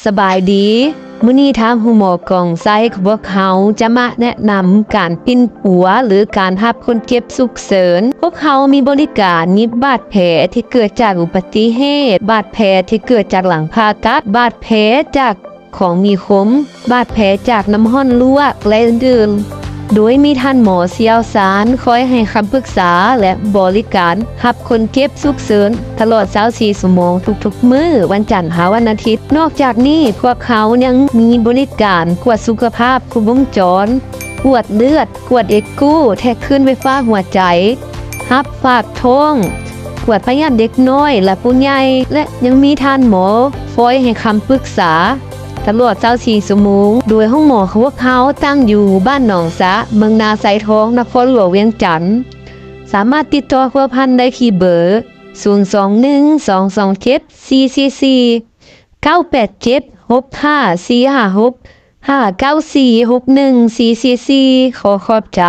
สบายดีมื้อนี้ทางหูหมอกล่องไซของพวกเขาจะมาแนะนำการปิ้นปัวหรือการรับคนเจ็บฉุกเฉินพวกเขามีบริการยิบบาดแผลที่เกิดจากอุบัติเหตุบาดแผลที่เกิดจากหลังผ่าตัดบาดแผลจากของมีคมบาดแผลจากน้ำห้อนลวกและอื่นๆโดยมีท่านหมอเชี่ยวชาญคอยให้คำปรึกษาและบริการรับคนเจ็บฉุกเฉินตลอด24ชั่วโมงทุกๆมื้อวันจันทร์หาวันอาทิตย์นอกจากนี้พวกเขายังมีบริการกวดสุขภาพครบวงจรกวดเลือดกวดเอ็กโกแทกขึ้นไฟฟ้าหัวใจรับฝากท้องกวดพยาธิเด็กน้อยและผู้ใหญ่และยังมีท่านหมอคอยให้คำปรึกษาตลอด24ชั่วโมงโดยห้องหมอของพวกเขาตั้งอยู่บ้านหนองสะเมืองนาไซทองนครหลวงเวียงจันทน์สามารถติดต่อพัวพันได้ที่เบอร์021 227 444 987 65 456 594 61 444ขอขอบใจ